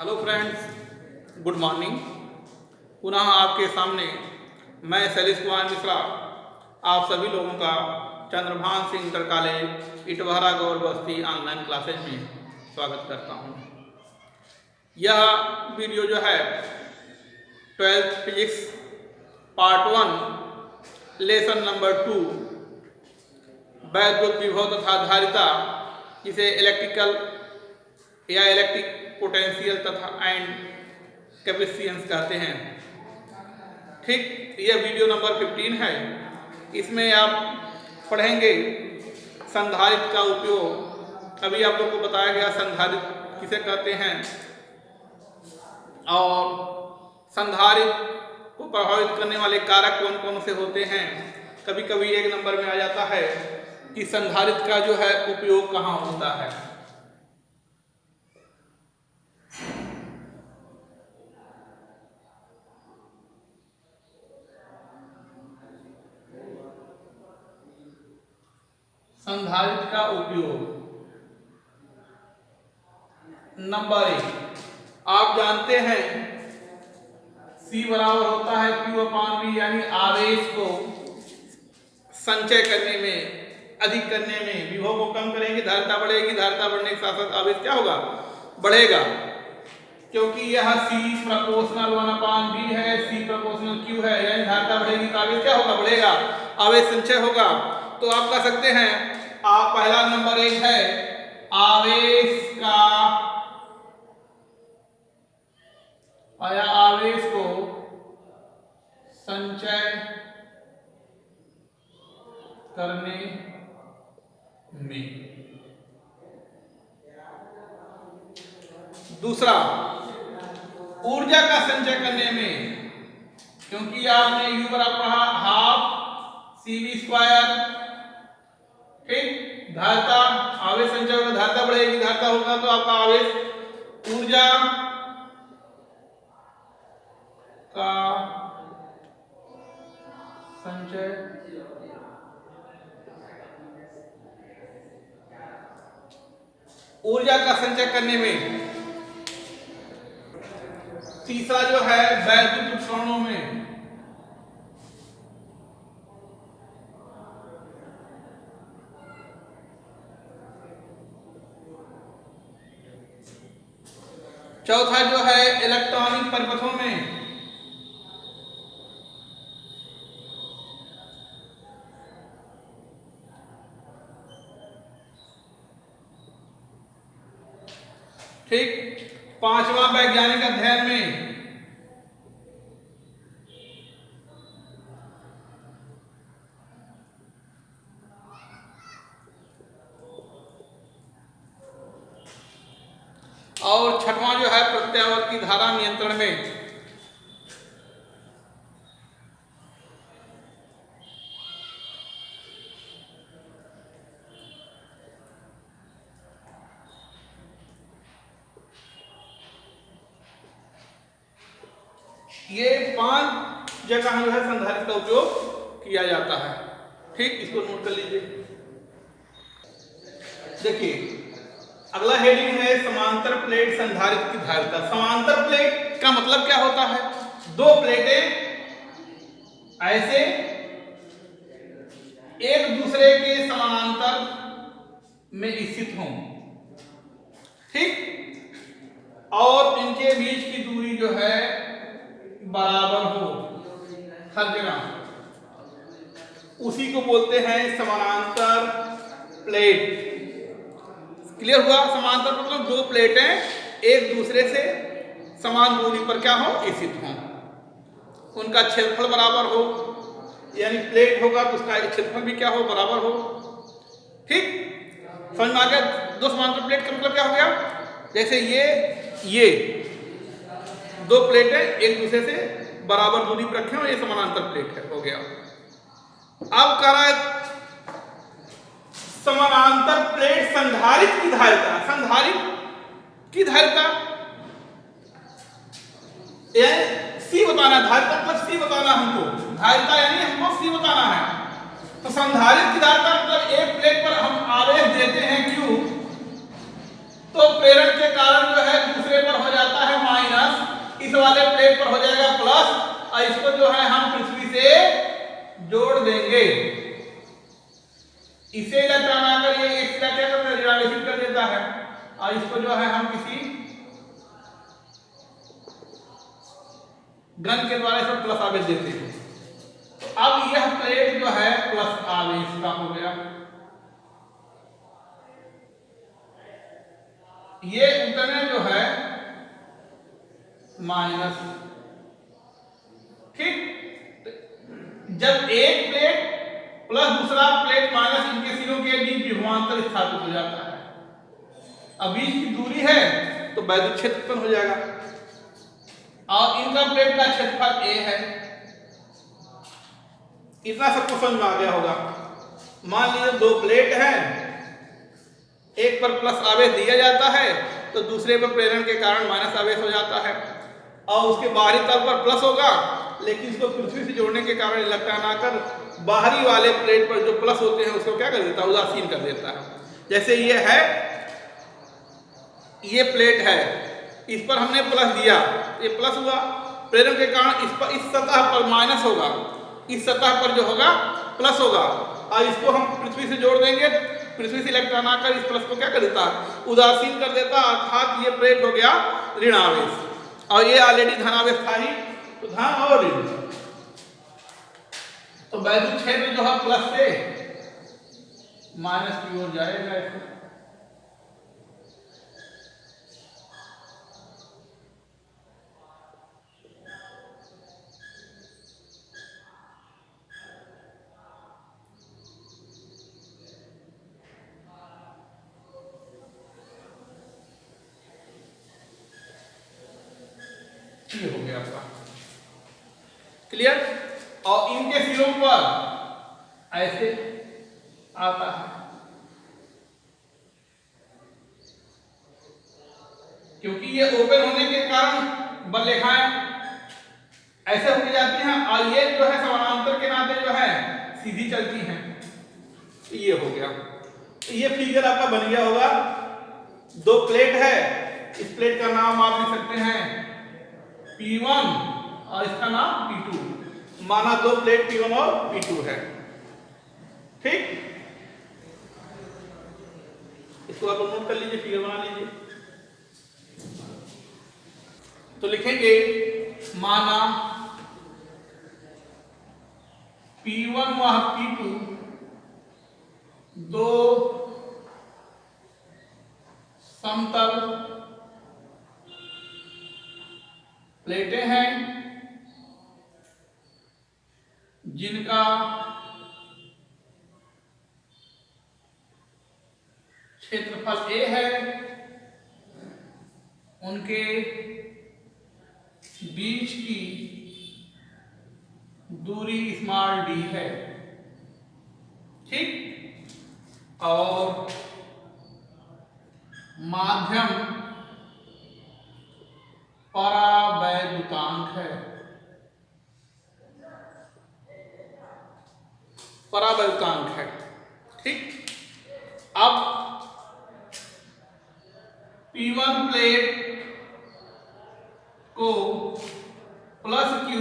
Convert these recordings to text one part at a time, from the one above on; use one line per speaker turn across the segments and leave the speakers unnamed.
Hello friends, good morning. पुनः आपके सामने मैं शैलेश कुमार मिश्रा आप सभी लोगों का चंद्रभान सिंह इंटर कॉलेज इटवारा गौर बस्ती ऑनलाइन क्लासेज में स्वागत करता हूं। यह वीडियो जो है 12th physics part 1 lesson number 2 वैद्युत विभव तथा धारिता, जिसे इलेक्ट्रिकल या इलेक्ट्रिक पोटेंशियल तथा एंड कैपेसिटेंस कहते हैं। ठीक, यह वीडियो नंबर 15 है। इसमें आप पढ़ेंगे संधारित्र का उपयोग। अभी आप लोग को बताया गया संधारित्र किसे कहते हैं और संधारित्र को प्रभावित करने वाले कारक कौन कौन से होते हैं। कभी कभी एक नंबर में आ जाता है कि संधारित्र का जो है उपयोग कहाँ होता है। संधारित्र का उपयोग नंबर 1, आप जानते हैं C बराबर होता है Q/V, यानी आवेश को संचय करने में, अधिक करने में। विभव को कम करेंगे, धारिता बढ़ेगी, धारिता बढ़ने के साथ साथ आवेश क्या होगा, बढ़ेगा। क्योंकि यह C प्रोपोर्शनल 1/V है, C प्रोपोर्शनल Q है, यानी धारिता बढ़ेगी तो आवेश क्या होगा, बढ़ेगा, आवेश संचय होगा। तो आप कह सकते हैं आप पहला नंबर 1 है आवेश को संचय करने में। दूसरा, ऊर्जा का संचय करने में, क्योंकि आपने U बराबर पढ़ा ½ CV²। ठीक, धारिता, आवेश संचय होगा, धारिता बढ़ेगी, धारिता होगा तो आपका आवेश, ऊर्जा का संचय करने में। तीसरा जो है वैद्युत उपकरणों में। चौथा जो है इलेक्ट्रॉनिक परिपथों में। ठीक, पांचवा वैज्ञानिक अध्ययन में। और छठवां जो है प्रत्यावर्ती धारा नियंत्रण में। ये 5 जगह जो है संधारित्र का उपयोग किया जाता है। ठीक, इसको नोट कर लीजिए। देखिए, अगला हेडिंग है समांतर प्लेट संधारित्र की धारिता। समांतर प्लेट का मतलब क्या होता है, दो प्लेटें ऐसे एक दूसरे के समानांतर में स्थित हों, ठीक, और इनके बीच की दूरी जो है बराबर हो हर जगह, उसी को बोलते हैं समानांतर प्लेट। क्लियर हुआ? समांतर मतलब दो प्लेटें एक दूसरे से समान दूरी पर क्या हो, स्थित हों, उनका क्षेत्रफल बराबर हो, यानी प्लेट होगा तो उसका क्षेत्रफल भी क्या हो, बराबर हो। ठीक, समझ में आ गया? दो समांतर प्लेट का मतलब क्या हो गया, जैसे ये दो प्लेटें एक दूसरे से बराबर दूरी पर रखे हो, ये समानांतर प्लेट है, हो गया। अब कह रहा है समानांतर प्लेट संधारित्र की धारिता। संधारित्र की धारिता C बताना, धारिता मतलब C बताना हमको, धारिता यानी हमको C बताना है। तो संधारित्र की धारिता मतलब एक प्लेट पर हम आवेश देते हैं Q, तो प्रेरण के कारण जो है दूसरे दूसरे पर हो जाता है माइनस, इस वाले प्लेट पर हो जाएगा प्लस, और इसको जो है हम पृथ्वी से जोड़ देंगे। इसे इलेक्ट्रॉन आकर ये एक्स का क्या करता है, ऋणावेशित कर देता है, और इसको जो है हम किसी गन के द्वारा इसमें प्लस आवेश देते हैं। अब यह प्लेट जो है प्लस आवेश का हो गया, ये उतने जो है माइनस। ठीक, जब एक प्लेट प्लस दूसरा प्लेट माइनस, इनके सिरों के बीच विभवांतर स्थापित हो जाता है। अब बीच की दूरी है तो वैद्युत क्षेत्र उत्पन्न हो जाएगा, और इनका प्लेट का क्षेत्रफल a है। इतना सबको समझ में आ गया होगा। मान लीजिए दो प्लेट हैं, एक पर प्लस आवेश दिया जाता है तो दूसरे पर प्रेरण के कारण माइनस आवेश हो जाता है, और उसके बाहरी तल पर प्लस होगा, लेकिन इसको पृथ्वी से जोड़ने के कारण इलेक्ट्रॉन आकर बाहरी वाले प्लेट पर जो प्लस होते हैं उसको क्या कर देता है, उदासीन कर देता है। जैसे ये है, ये प्लेट है, इस पर हमने प्लस दिया, ये प्लस हुआ, प्रेरण के कारण इस पर, इस सतह पर माइनस होगा, इस सतह पर जो होगा प्लस होगा, और इसको हम पृथ्वी से जोड़ देंगे, पृथ्वी से इलेक्ट्रॉन आकर इस प्लस को क्या कर देता, उदासीन कर देता, अर्थात ये प्लेट हो गया ऋणावेश, और ये ऑलरेडी धनावेश था ही, तो धन और ऋण, तो वैद्युत क्षेत्र जो है प्लस से माइनस की ओर जाएगा। ये हो गया आपका क्लियर, और इनके सिरों पर ऐसे आता है, क्योंकि ये ओपन होने के कारण बल रेखाएं ऐसे होके जाती हैं, और ये जो है समानांतर के नाते जो है सीधी चलती हैं। ये हो गया, ये फिगर आपका बन गया होगा। दो प्लेट है, इस प्लेट का नाम आप लिख सकते हैं P1 और इसका नाम P2, माना दो प्लेट P1 और P2 है। ठीक, इसको आप नोट कर लीजिए, फिगर बना लीजिए। तो लिखेंगे माना P1 व P2 दो समतल प्लेटें हैं जिनका क्षेत्रफल A है, उनके बीच की दूरी स्मॉल d है। ठीक, और माध्यम परावैद्युतांक है, परावैद्युतांक है। ठीक, अब P1 प्लेट को प्लस Q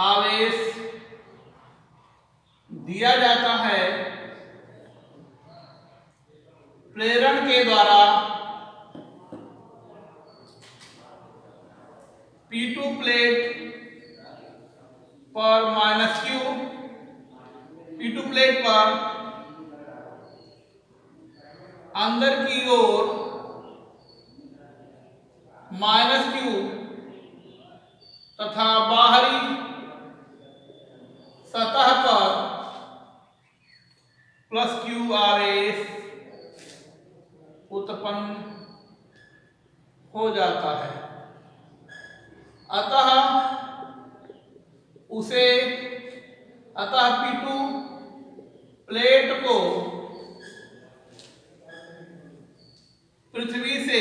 आवेश दिया जाता है, प्रेरण के द्वारा P2 प्लेट पर माइनस Q, P2 प्लेट पर अंदर की ओर माइनस Q तथा बाहरी सतह पर प्लस Q आवेश उत्पन्न हो जाता है। अतः P2 प्लेट को पृथ्वी से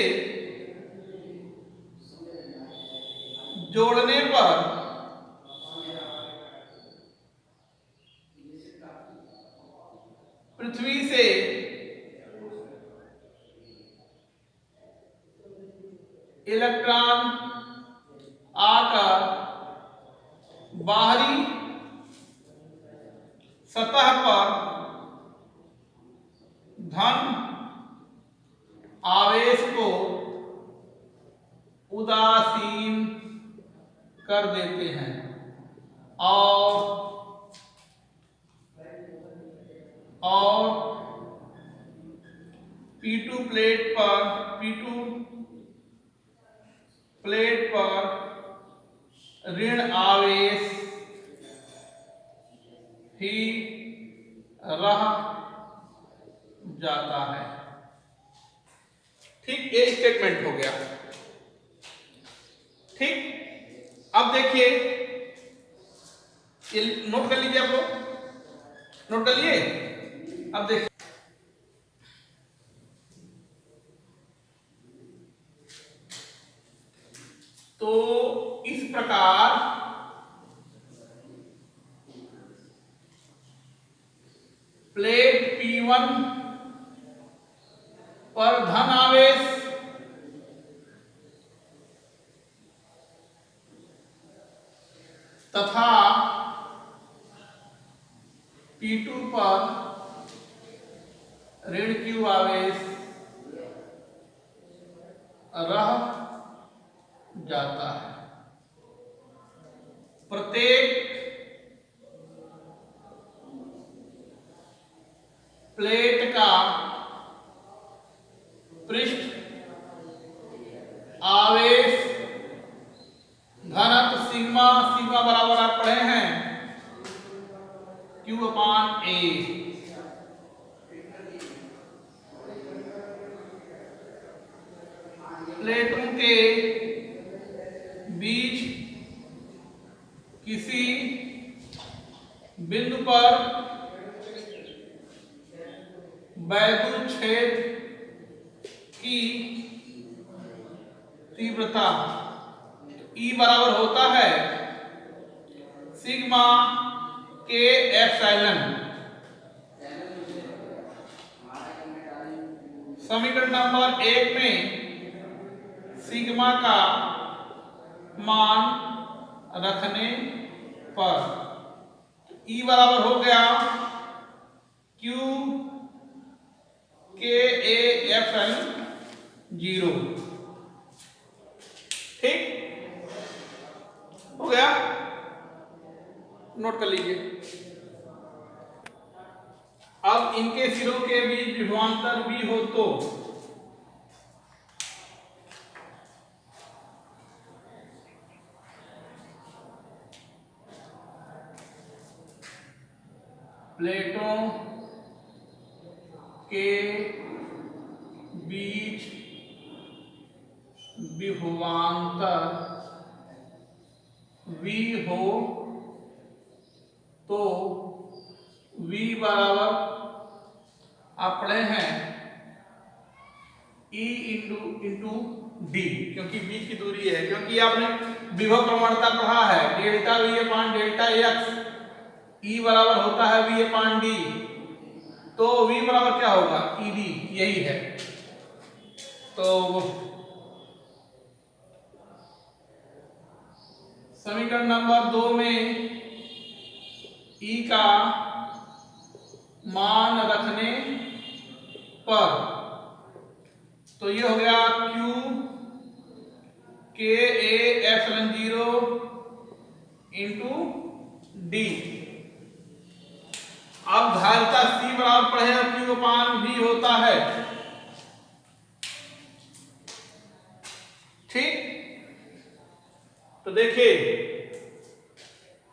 जोड़ने पर पृथ्वी से इलेक्ट्रॉन आकर बाहरी सतह पर धन आवेश को उदासीन कर देते हैं और P2 प्लेट पर ऋण आवेश ही रह जाता है। ठीक, ये स्टेटमेंट हो गया। ठीक, अब देखिए, ये नोट कर लीजिए, आप लोग नोट कर लिए। अब देखिए, तो इस प्रकार प्लेट P1 पर धन आवेश तथा P2 पर ऋण Q आवेश रह जाता है। प्रत्येक प्लेट का पृष्ठ आवेश घनत्व सिग्मा बराबर आप पढ़े हैं Q/A। प्लेटों के बीच किसी बिंदु पर वैद्युत क्षेत्र की तीव्रता E बराबर होता है सिग्मा के एप्सिलॉन। समीकरण नंबर 1 में सिग्मा का मान रखने पर E बराबर हो गया Q के A एप्सिलॉन 0। ठीक हो गया, नोट कर लीजिए। अब इनके सिरों के बीच विभवांतर भी हो तो प्लेटों के बीच विभवांतर V हो तो V बराबर आप पढ़े हैं E इंटू D, क्योंकि V की दूरी है, क्योंकि आपने विभव प्रवणता पढ़ा है डेल्टा V अपान डेल्टा x। E बराबर होता है V अपान D, तो V बराबर क्या होगा ED, यही है। तो समीकरण नंबर 2 में E का मान रखने पर तो ये हो गया Q के A एप्सिलॉन 0 इंटू D। अब धारिता C बराबर पढ़े और Q अपान V होता है। ठीक, तो देखिए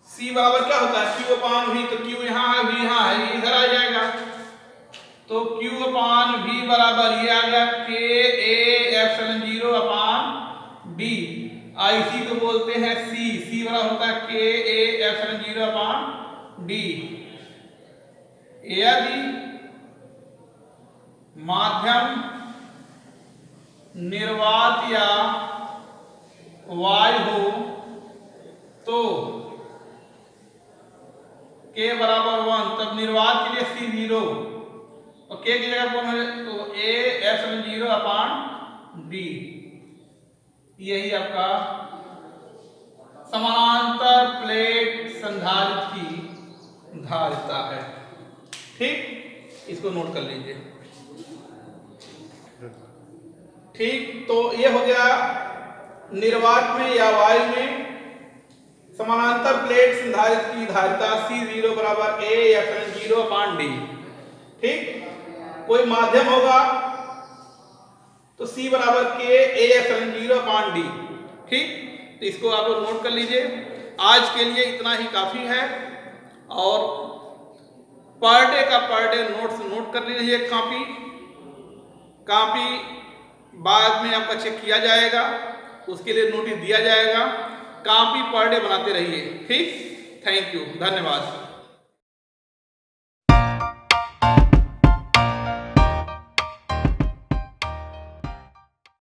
C बराबर क्या होता है Q अपान V, तो Q यहाँ है V यहाँ है, ये इधर आ जाएगा, तो Q अपान V बराबर ये आ गया K A epsilon 0 upon D। इसी को बोलते हैं C बराबर होता है K A epsilon 0 upon D। यदि माध्यम निर्वात या वायु हो तो K बराबर 1, तब निर्वात के लिए C 0 और K की जगह कौन है तो A एप्सिलॉन 0 अपान D। यही आपका समानांतर प्लेट संधारित्र की धारिता है। ठीक, इसको नोट कर लीजिए। ठीक, तो ये हो गया निर्वात में या वायु में समानांतर प्लेट संधारित्र की धारिता C0 बराबर A F0/D। ठीक, कोई माध्यम होगा तो C बराबर K A F0/D। ठीक, तो इसको आप लोग नोट कर लीजिए। आज के लिए इतना ही काफी है, और पर डे नोट्स नोट कर लीजिए। कॉपी बाद में आपका चेक किया जाएगा, उसके लिए नोटिस दिया जाएगा। कॉपी पर डे बनाते रहिए। ठीक, थैंक यू, धन्यवाद।